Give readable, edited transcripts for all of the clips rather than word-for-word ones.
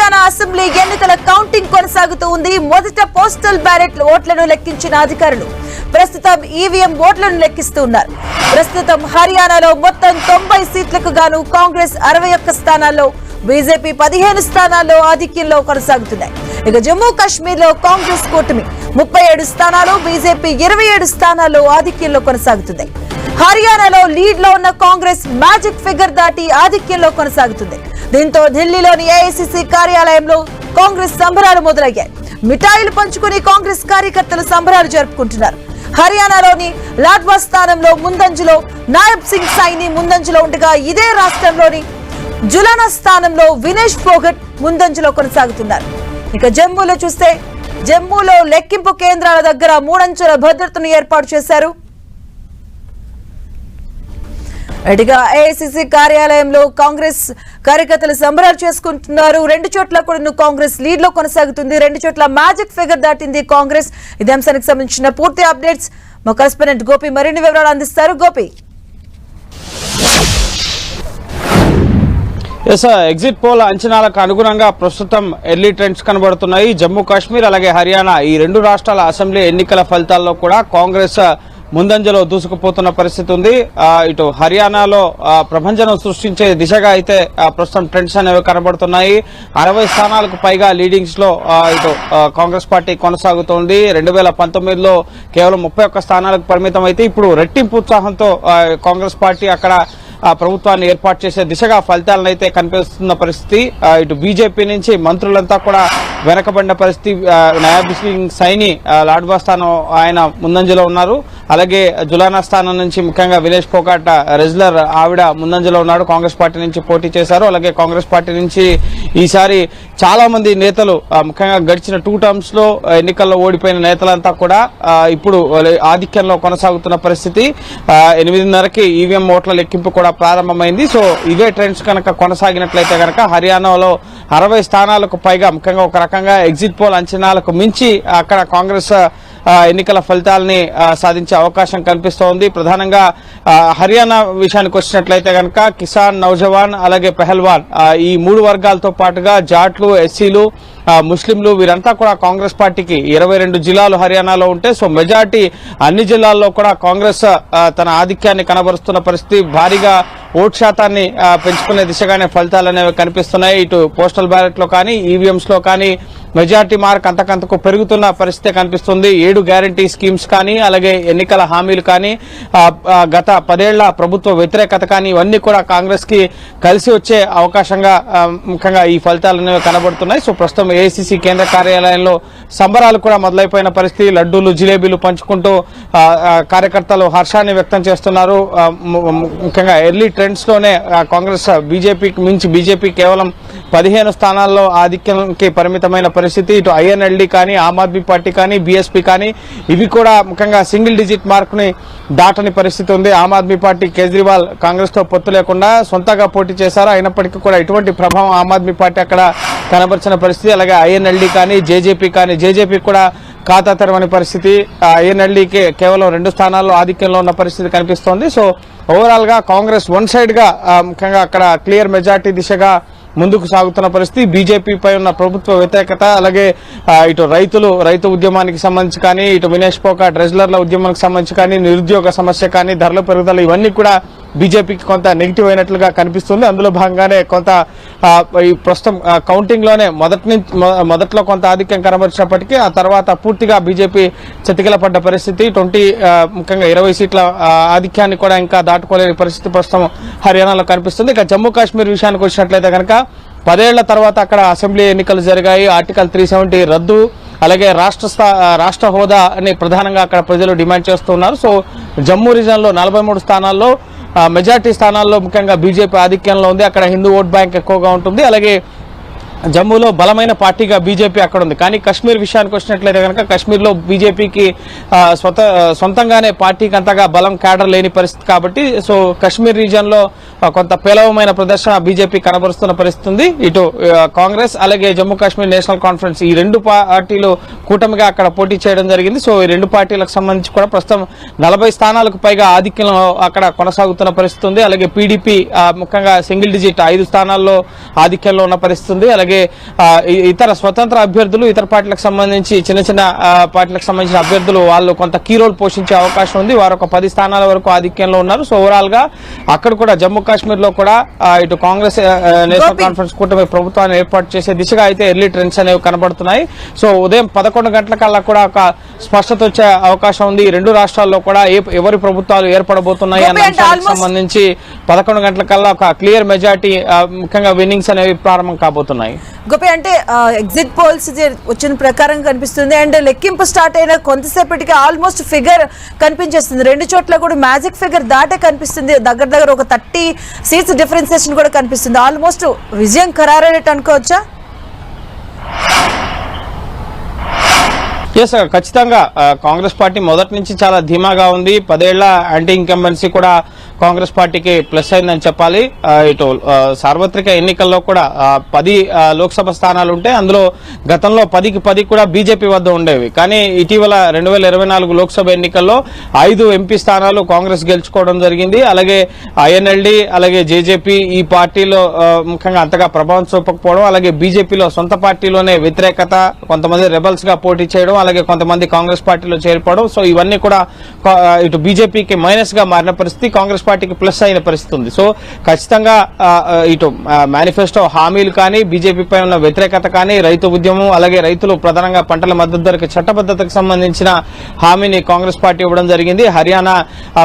Haryana assembly ఎన్నికల counting కొనసాగుతూ ఉంది. మొదట పోస్టల్ బ్యాలెట్ ఓట్లను లెక్కించిన అధికారులు ప్రస్తుతం ఈవీఎం ఓట్లను లెక్కిస్తూ ఉన్నారు. ప్రస్తుతం హర్యానాలో మొత్తం 90 సీట్లకు గాను కాంగ్రెస్ 61 స్థానాల్లో, బీజేపీ 15 స్థానాల్లో ఆధిక్యంలో కొనసాగుతున్నాయి. ఇక జమ్మూ కాశ్మీర్ లో కాంగ్రెస్ కూటమి 37 స్థానాలు, బీజేపీ 27 స్థానాల్లో ఆధిక్యంలో కొనసాగుతుంది. హర్యానాలో లీడ్ లో ఉన్న కాంగ్రెస్ మ్యాజిక్ ఫిగర్ దాటి ఆధిక్యంలో కొనసాగుతుంది. దీంతో ఢిల్లీలోని ఏఐసీసీ కార్యాలయంలో కాంగ్రెస్ సంబరాలు మొదలయ్యాయి. మిఠాయిలు పంచుకుని కాంగ్రెస్ కార్యకర్తలు సంబరాలు జరుపుకుంటున్నారు. హర్యానాలోని లాడ్వా స్థానంలో ముందంజలో నాయబ్ సింగ్ సైని ముందంజలో ఉండగా, ఇదే రాష్ట్రంలోని జులానా స్థానంలో వినేష్ ఫోగట్ ముందంజలో కొనసాగుతున్నారు. ఇక జమ్మూలో చూస్తే, జమ్మూలో లెక్కింపు కేంద్రాల దగ్గర 3 అంచెల భద్రతను ఏర్పాటు చేశారు. అటుగా ఏఐసీసీ కార్యాలయంలో కాంగ్రెస్ కార్యకర్తలు సంబరాలు చేసుకుంటున్నారు. 2 చోట్ల కూడా కాంగ్రెస్ లీడ్ లో కొనసాగుతుంది. 2 చోట్ల మ్యాజిక్ ఫిగర్ దాటింది కాంగ్రెస్. ఇదే అంశానికి సంబంధించిన పూర్తి అప్డేట్స్ మా కరెస్పాండెంట్ గోపి మరిన్ని వివరాలు అందిస్తారు. గోపి, ఎగ్జిట్ పోల్ అంచనాలకు అనుగుణంగా ప్రస్తుతం ఎర్లీ ట్రెండ్స్ కనబడుతున్నాయి. జమ్మూ కాశ్మీర్ అలాగే హర్యానా ఈ 2 రాష్ట్రాల అసెంబ్లీ ఎన్నికల ఫలితాల్లో కూడా కాంగ్రెస్ ముందంజలో దూసుకుపోతున్న పరిస్థితి ఉంది. ఇటు హర్యానాలో ప్రభంజనం సృష్టించే దిశగా అయితే ప్రస్తుతం ట్రెండ్స్ అనేవి కనబడుతున్నాయి. 60 స్థానాలకు పైగా లీడింగ్స్ లో ఇటు కాంగ్రెస్ పార్టీ కొనసాగుతోంది. 2019లో కేవలం 31 స్థానాలకు పరిమితం అయితే ఇప్పుడు రెట్టింపు ఉత్సాహంతో కాంగ్రెస్ పార్టీ అక్కడ ప్రభుత్వాన్ని ఏర్పాటు చేసే దిశగా ఫలితాలను అయితే కనిపిస్తున్న పరిస్థితి. ఇటు బీజేపీ నుంచి మంత్రులంతా కూడా వెనకబడిన పరిస్థితి. నాయబ్ సింగ్ సైని లాడ్వా స్థానం ఆయన ముందంజలో ఉన్నారు. అలాగే జులానా స్థానం నుంచి ముఖ్యంగా వినేష్ ఫోగాట్ రెజ్లర్ ఆవిడ ముందంజలో ఉన్నాడు. కాంగ్రెస్ పార్టీ నుంచి పోటీ చేశారు. అలాగే కాంగ్రెస్ పార్టీ నుంచి ఈసారి చాలా మంది నేతలు ముఖ్యంగా గడిచిన 2 టర్మ్స్ లో ఎన్నికల్లో ఓడిపోయిన నేతలంతా కూడా ఇప్పుడు ఆధిక్యంలో కొనసాగుతున్న పరిస్థితి. 8:30కి ఈవీఎం ఓట్ల లెక్కింపు కూడా ప్రారంభమైంది. సో ఇవే ట్రెండ్స్ కనుక కొనసాగినట్లయితే కనుక హర్యానాలో 60 స్థానాలకు పైగా, ముఖ్యంగా ఒక రకంగా ఎగ్జిట్ పోల్ అంచనాలకు మించి అక్కడ కాంగ్రెస్ ఎన్నికల ఫలితాలని సాధించే అవకాశం కనిపిస్తోంది. ప్రధానంగా హర్యానా విషయానికి వచ్చినట్లయితే కనుక కిసాన్, నౌజవాన్ అలాగే పెహల్వాన్ ఈ 3 వర్గాలతో పాటుగా జాట్లు, ఎస్సీలు, ముస్లింలు వీరంతా కూడా కాంగ్రెస్ పార్టీకి 22 జిల్లాలు హర్యానాలో ఉంటే, సో మెజార్టీ అన్ని జిల్లాల్లో కూడా కాంగ్రెస్ తన ఆధిక్యాన్ని కనబరుస్తున్న పరిస్థితి. భారీగా ఓట్ శాతాన్ని పెంచుకునే దిశగానే ఫలితాలు అనేవి కనిపిస్తున్నాయి. ఇటు పోస్టల్ బ్యాలెట్ లో కానీ, ఈవీఎంస్ లో కానీ మెజార్టీ మార్క్ అంతకంతకు పెరుగుతున్న పరిస్థితి కనిపిస్తుంది. 7 గ్యారంటీ స్కీమ్స్ కానీ, అలాగే ఎన్నికల హామీలు కానీ, గత 10 ఏళ్ల ప్రభుత్వ వ్యతిరేకత కానీ ఇవన్నీ కూడా కాంగ్రెస్ కి కలిసి వచ్చే అవకాశంగా ముఖ్యంగా ఈ ఫలితాలు అనేవి కనబడుతున్నాయి. సో ప్రస్తుతం ఏఐసీసీ కేంద్ర కార్యాలయంలో సంబరాలు కూడా మొదలైపోయిన పరిస్థితి. లడ్డూలు, జిలేబీలు పంచుకుంటూ కార్యకర్తలు హర్షాన్ని వ్యక్తం చేస్తున్నారు. ముఖ్యంగా ఎర్లీ ట్రెండ్స్ లోనే కాంగ్రెస్ బీజేపీకి మించి, బీజేపీ కేవలం 15 స్థానాల్లో ఆధిక్యానికి పరిమితమైన పరిస్థితి. ఇటు ఐఎన్ఎల్డీ కానీ, ఆమ్ ఆద్మీ పార్టీ కానీ, బీఎస్పీ కానీ ఇవి కూడా ముఖ్యంగా సింగిల్ డిజిట్ మార్క్ ని దాటని పరిస్థితి ఉంది. ఆమ్ ఆద్మీ పార్టీ కేజ్రీవాల్ కాంగ్రెస్ తో పొత్తు లేకుండా సొంతంగా పోటీ చేశారు. అయినప్పటికీ కూడా ఎటువంటి ప్రభావం ఆమ్ ఆద్మీ పార్టీ అక్కడ కనబరిచిన పరిస్థితి. అలాగే ఐఎన్ఎల్డీ కానీ, జేజేపీ కూడా ఖాతా తెరవని పరిస్థితి. ఐఎన్ఎల్డీకి కేవలం 2 స్థానాల్లో ఆధిక్యంలో ఉన్న పరిస్థితి కనిపిస్తోంది. సో ఓవరాల్ గా కాంగ్రెస్ వన్ సైడ్ గా ముఖ్యంగా అక్కడ క్లియర్ మెజార్టీ దిశగా ముందుకు సాగుతున్న పరిస్థితి. బీజేపీపై ఉన్న ప్రభుత్వ వ్యతిరేకత, అలాగే ఇటు రైతు ఉద్యమానికి సంబంధించి కానీ, ఇటు వినేష్ ఫోగాట్ రెజ్లర్ల ఉద్యమానికి సంబంధించి కానీ, నిరుద్యోగ సమస్య కానీ, ధరల పెరుగుదల ఇవన్నీ కూడా బీజేపీకి కొంత నెగిటివ్ అయినట్లుగా కనిపిస్తుంది. అందులో భాగంగానే కొంత ఈ ప్రస్తుతం కౌంటింగ్ లోనే మొదట్లో కొంత ఆధిక్యం కనబరిచినప్పటికీ ఆ తర్వాత పూర్తిగా బీజేపీ చతికిలపడ్డ పరిస్థితి. ముఖ్యంగా 20 సీట్ల ఆధిక్యాన్ని కూడా ఇంకా దాటుకోలేని పరిస్థితి ప్రస్తుతం హర్యానాలో కనిపిస్తుంది. ఇక జమ్మూ కాశ్మీర్ విషయానికి వచ్చినట్లయితే కనుక 10 ఏళ్ల తర్వాత అక్కడ అసెంబ్లీ ఎన్నికలు జరిగాయి. ఆర్టికల్ 370 రద్దు, అలాగే రాష్ట్ర హోదా అని ప్రధానంగా అక్కడ ప్రజలు డిమాండ్ చేస్తున్నారు. సో జమ్మూ రీజన్ లో 43 స్థానాల్లో మెజార్టీ స్థానాల్లో ముఖ్యంగా బీజేపీ ఆధిక్యంలో ఉంది. అక్కడ హిందూ ఓట్ బ్యాంక్ ఎక్కువగా ఉంటుంది. అలాగే జమ్మూలో బలమైన పార్టీగా బీజేపీ అక్కడ ఉంది. కానీ కశ్మీర్ విషయానికి వచ్చినట్లయితే కనుక కశ్మీర్లో బీజేపీకి సొంతంగానే పార్టీకి అంతగా బలం క్యాడర్ లేని పరిస్థితి కాబట్టి సో కశ్మీర్ రీజియన్ లో కొంత పేలవమైన ప్రదర్శన బీజేపీ కనబరుస్తున్న పరిస్థితి ఉంది. ఇటు కాంగ్రెస్ అలాగే జమ్మూ కాశ్మీర్ నేషనల్ కాన్ఫరెన్స్ ఈ 2 పార్టీలు కూటమిగా అక్కడ పోటీ చేయడం జరిగింది. సో ఈ 2 పార్టీలకు సంబంధించి కూడా ప్రస్తుతం 40 స్థానాలకు పైగా ఆధిక్యంలో అక్కడ కొనసాగుతున్న పరిస్థితి ఉంది. అలాగే పీడీపీ ముఖ్యంగా సింగిల్ డిజిట్ 5 స్థానాల్లో ఆధిక్యంలో ఉన్న పరిస్థితి ఉంది. అలాగే అలాగే ఇతర స్వతంత్ర అభ్యర్థులు, ఇతర పార్టీలకు సంబంధించి చిన్న చిన్న పార్టీలకు సంబంధించిన అభ్యర్థులు వాళ్ళు కొంత కీ రోల్ పోషించే అవకాశం ఉంది. వారు ఒక 10 స్థానాల వరకు ఆధిక్యంలో ఉన్నారు. సో ఓవరాల్ గా అక్కడ కూడా జమ్మూ కాశ్మీర్ లో కూడా ఇటు కాంగ్రెస్ నేషనల్ కాన్ఫరెన్స్ కూటమి ప్రభుత్వాన్ని ఏర్పాటు చేసే దిశగా అయితే ఎర్లీ ట్రెండ్స్ అనేవి కనబడుతున్నాయి. సో ఉదయం 11 గంటల కల్లా కూడా ఒక స్పష్టత వచ్చే అవకాశం ఉంది. ఈ రెండు రాష్ట్రాల్లో కూడా ఎవరి ప్రభుత్వాలు ఏర్పడబోతున్నాయి అన్న అంశానికి సంబంధించి 11 గంటల కల్లా ఒక క్లియర్ మెజారిటీ, ముఖ్యంగా విన్నింగ్స్ అనేవి ప్రారంభం కాబోతున్నాయి. గోపి, అంటే ఎగ్జిట్ పోల్స్ వచ్చిన ప్రకారం కనిపిస్తుంది అండ్ లెక్కింపు స్టార్ట్ అయిన కొంతసేపటికి ఆల్మోస్ట్ ఫిగర్ కనిపించేస్తుంది. రెండు చోట్ల కూడా మ్యాజిక్ ఫిగర్ దాటే కనిపిస్తుంది. దగ్గర ఒక 30 సీట్స్ డిఫరెన్సియేషన్ కూడా కనిపిస్తుంది. ఆల్మోస్ట్ విజయం ఖరారైనట్టు అనుకోవచ్చా? ఎస్, ఖచ్చితంగా కాంగ్రెస్ పార్టీ మొదటి నుంచి చాలా ధీమాగా ఉంది. 10 ఏళ్ల యాంటీ ఇన్కంబెన్సీ కూడా కాంగ్రెస్ పార్టీకి ప్లస్ అయిందని చెప్పాలి. ఇటు సార్వత్రిక ఎన్నికల్లో కూడా 10 లోక్సభ స్థానాలు ఉంటే అందులో గతంలో 10కి 10 కూడా బీజేపీ వద్ద ఉండేవి. కానీ ఇటీవల 2024 లోక్సభ ఎన్నికల్లో 5 ఎంపీ స్థానాలు కాంగ్రెస్ గెలుచుకోవడం జరిగింది. అలాగే ఐఎన్ఎల్డి, అలాగే జేజేపీ ఈ పార్టీలో ముఖ్యంగా అంతగా ప్రభావం చూపకపోవడం, అలాగే బీజేపీలో సొంత పార్టీలోనే వ్యతిరేకత, కొంతమంది రెబల్స్ గా పోటీ చేయడం, అలాగే కొంతమంది కాంగ్రెస్ పార్టీలో చేరిపోవడం. సో ఇవన్నీ కూడా ఇటు బీజేపీకి మైనస్ గా మారిన పరిస్థితి, కాంగ్రెస్ పార్టీకి ప్లస్ అయిన పరిస్థితి ఉంది. సో ఖచ్చితంగా ఇటు మేనిఫెస్టో హామీలు కానీ, బీజేపీపై ఉన్న వ్యతిరేకత కానీ, రైతు ఉద్యమం, అలాగే రైతులు ప్రధానంగా పంటల మద్దతు ధరకు చట్టబద్దతకు సంబంధించిన హామీని కాంగ్రెస్ పార్టీ ఇవ్వడం జరిగింది. హర్యానా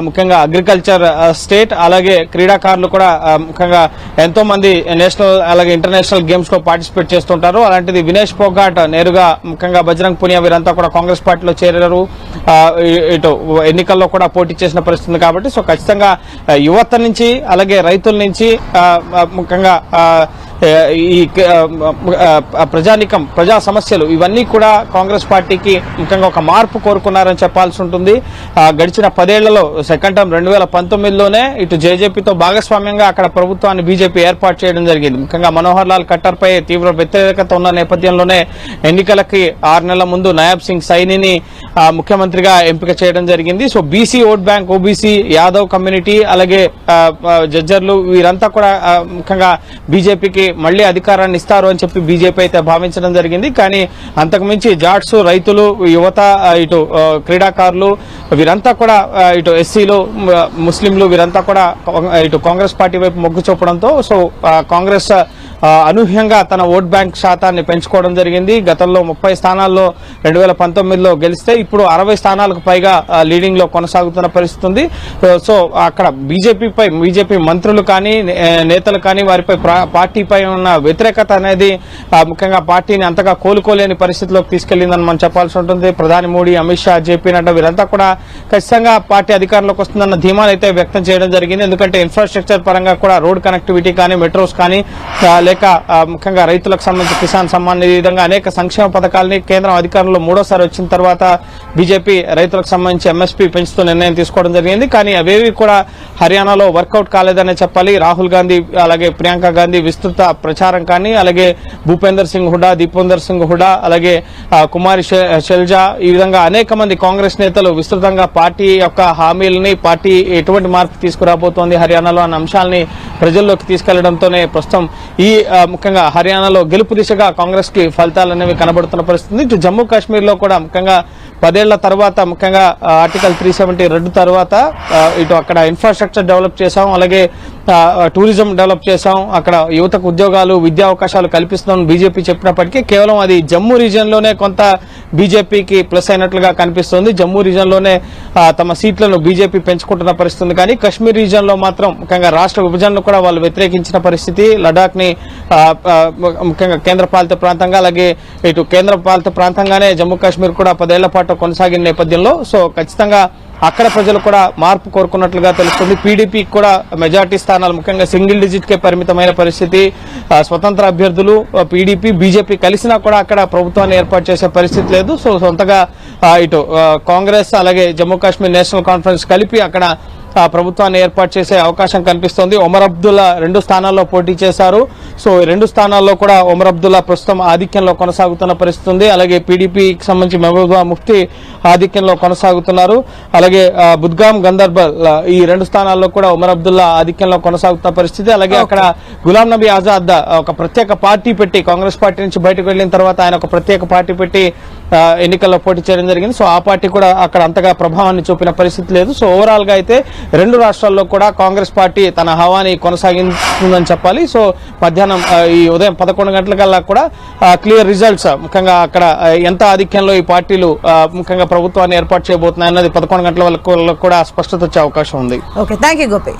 ముఖ్యంగా అగ్రికల్చర్ స్టేట్, అలాగే క్రీడాకారులు కూడా ముఖ్యంగా ఎంతో మంది నేషనల్ అలాగే ఇంటర్నేషనల్ గేమ్స్ లో పార్టిసిపేట్ చేస్తుంటారు. అలాంటిది వినేష్ ఫోగాట్ నేరుగా ముఖ్యంగా బజరంగ్ పునియా వీరంతా కూడా కాంగ్రెస్ పార్టీలో చేరారు. ఇటు ఎన్నికల్లో కూడా పోటీ చేసిన పరిస్థితి కాబట్టి సో ఖచ్చితంగా యువత నుంచి అలాగే రైతుల నుంచి ముఖ్యంగా ఈ ప్రజానికం, ప్రజా సమస్యలు ఇవన్నీ కూడా కాంగ్రెస్ పార్టీకి ముఖ్యంగా ఒక మార్పు కోరుకున్నారని చెప్పాల్సి ఉంటుంది. గడిచిన 10 ఏళ్లలో సెకండ్ టర్మ్ 2019లోనే ఇటు జేజేపీతో భాగస్వామ్యంగా అక్కడ ప్రభుత్వాన్ని బీజేపీ ఏర్పాటు చేయడం జరిగింది. ముఖ్యంగా మనోహర్ లాల్ ఖట్టర్ పై తీవ్ర వ్యతిరేకత ఉన్న నేపథ్యంలోనే ఎన్నికలకి 6 నెలల ముందు నాయబ్ సింగ్ సైనిని ముఖ్యమంత్రిగా ఎంపిక చేయడం జరిగింది. So BC vote bank, OBC, Yadav community, అలాగే జడ్జర్లు వీరంతా కూడా ముఖ్యంగా బీజేపీకి మళ్లీ అధికారాన్ని ఇస్తారు అని చెప్పి బీజేపీ అయితే భావించడం జరిగింది. కానీ అంతకుమించి జాట్స్, రైతులు, యువత, ఇటు క్రీడాకారులు వీరంతా కూడా ఇటు ఎస్సీలు, ముస్లింలు వీరంతా కూడా ఇటు కాంగ్రెస్ పార్టీ వైపు మొగ్గు చూపడంతో సో కాంగ్రెస్ అనూహ్యంగా తన ఓట్ బ్యాంక్ శాతాన్ని పెంచుకోవడం జరిగింది. గతంలో 30 స్థానాల్లో 2019లో గెలిస్తే ఇప్పుడు 60 స్థానాలకు పైగా లీడింగ్ లో కొనసాగుతున్న పరిస్థితి ఉంది. సో అక్కడ బీజేపీ మంత్రులు కానీ, నేతలు కానీ వారిపై పార్టీపై ఉన్న వ్యతిరేకత అనేది ముఖ్యంగా పార్టీని అంతగా కోలుకోలేని పరిస్థితిలోకి తీసుకెళ్లిందని మనం చెప్పాల్సి ఉంటుంది. ప్రధాని మోడీ, అమిత్ షా, జేపీ నడ్డా వీరంతా కూడా ఖచ్చితంగా పార్టీ అధికారంలోకి వస్తుందన్న ధీమాను అయితే వ్యక్తం చేయడం జరిగింది. ఎందుకంటే ఇన్ఫ్రాస్ట్రక్చర్ పరంగా కూడా రోడ్ కనెక్టివిటీ కానీ, మెట్రోస్ కానీ, లేక ముఖ్యంగా రైతులకు సంబంధించి కిసాన్ సమ్మాన్ నిధి విధంగా అనేక సంక్షేమ పథకాలని కేంద్రం అధికారంలో 3వ వచ్చిన తర్వాత బీజేపీ రైతులకు సంబంధించి ఎంఎస్పీ పెంచుతూ నిర్ణయం తీసుకోవడం జరిగింది. కానీ అవేవి కూడా హర్యానాలో వర్కౌట్ కాలేదనే చెప్పాలి. రాహుల్ గాంధీ అలాగే ప్రియాంక గాంధీ విస్తృత ప్రచారం కానీ, అలాగే భూపేందర్ సింగ్ హుడా, దీపేందర్ సింగ్ హుడా, అలాగే కుమారి శైలజా ఈ విధంగా అనేక మంది కాంగ్రెస్ నేతలు విస్తృతంగా పార్టీ యొక్క హామీలని, పార్టీ ఎటువంటి మార్పు తీసుకురాబోతోంది హర్యానాలో అన్న అంశాలని ప్రజల్లోకి తీసుకెళ్లడంతోనే ప్రస్తుతం ఈ ముఖ్యంగా హర్యానాలో గెలుపు దిశగా కాంగ్రెస్ కి ఫలితాలు అనేవి కనబడుతున్న పరిస్థితి. ఇటు జమ్మూ కాశ్మీర్ లో కూడా ముఖ్యంగా 10 ఏళ్ల తర్వాత ముఖ్యంగా ఆర్టికల్ 370 రద్దు తర్వాత ఇటు అక్కడ ఇన్ఫ్రాస్ట్రక్చర్ డెవలప్ చేశాం, అలాగే టూరిజం డెవలప్ చేశాం, అక్కడ యువతకు ఉద్యోగాలు, విద్యా అవకాశాలు కల్పిస్తున్నాం బీజేపీ చెప్పినప్పటికీ కేవలం అది జమ్మూ రీజియన్ లోనే కొంత బీజేపీకి ప్లస్ అయినట్లుగా కనిపిస్తుంది. జమ్మూ రీజియన్ లోనే తమ సీట్లను బీజేపీ పెంచుకుంటున్న పరిస్థితి. కానీ కశ్మీర్ రీజియన్ లో మాత్రం ముఖ్యంగా రాష్ట్ర విభజనను కూడా వాళ్ళు వ్యతిరేకించిన పరిస్థితి. లడాక్ ని ముఖ్యంగా కేంద్ర పాలిత ప్రాంతంగా, అలాగే ఇటు కేంద్ర పాలిత ప్రాంతంగానే జమ్మూ కాశ్మీర్ కూడా 10 ఏళ్ల పాటు కొనసాగిన నేపథ్యంలో సో ఖచ్చితంగా అక్కడ ప్రజలు కూడా మార్పు కోరుకున్నట్లుగా తెలుస్తుంది. పీడీపీకి కూడా మెజార్టీ స్థానాలు ముఖ్యంగా సింగిల్ డిజిట్ కే పరిమితమైన పరిస్థితి. స్వతంత్ర అభ్యర్థులు పీడీపీ, బీజేపీ కలిసినా కూడా అక్కడ ప్రభుత్వాన్ని ఏర్పాటు చేసే పరిస్థితి లేదు. సో సొంతగా ఇటు కాంగ్రెస్ అలాగే జమ్మూ కాశ్మీర్ నేషనల్ కాన్ఫరెన్స్ కలిపి అక్కడ ప్రభుత్వాన్ని ఏర్పాటు చేసే అవకాశం కనిపిస్తోంది. ఒమర్ అబ్దుల్లా 2 స్థానాల్లో పోటీ చేశారు. సో 2 స్థానాల్లో కూడా ఒమర్ అబ్దుల్లా ప్రస్తుతం ఆధిక్యంలో కొనసాగుతున్న పరిస్థితి ఉంది. అలాగే పీడీపీకి సంబంధించి మహబూబా ముఫ్తీ ఆధిక్యంలో కొనసాగుతున్నారు. అలాగే బుద్గాం గందర్బల్ ఈ 2 స్థానాల్లో కూడా ఒమర్ అబ్దుల్లా ఆధిక్యంలో కొనసాగుతున్న పరిస్థితి. అలాగే అక్కడ గులాం నబీ ఆజాద్ ఒక ప్రత్యేక పార్టీ పెట్టి కాంగ్రెస్ పార్టీ నుంచి బయటకు వెళ్లిన తర్వాత ఆయన ఒక ప్రత్యేక పార్టీ పెట్టి ఎన్నికల్లో పోటీ చేయడం జరిగింది. సో ఆ పార్టీ కూడా అక్కడ అంతగా ప్రభావాన్ని చూపిన పరిస్థితి లేదు. సో ఓవరాల్ గా అయితే 2 రాష్ట్రాల్లో కూడా కాంగ్రెస్ పార్టీ తన హవాని కొనసాగిందని చెప్పాలి. సో మధ్యాహ్నం ఈ ఉదయం 11 గంటలకల్లా కూడా క్లియర్ రిజల్ట్స్, ముఖ్యంగా అక్కడ ఎంత ఆధిక్యంలో ఈ పార్టీలు ముఖ్యంగా ప్రభుత్వాన్ని ఏర్పాటు చేయబోతున్నాయి అన్నది 11 గంటల వరకు కూడా స్పష్టత వచ్చే అవకాశం ఉంది. Okay, thank you Gopi.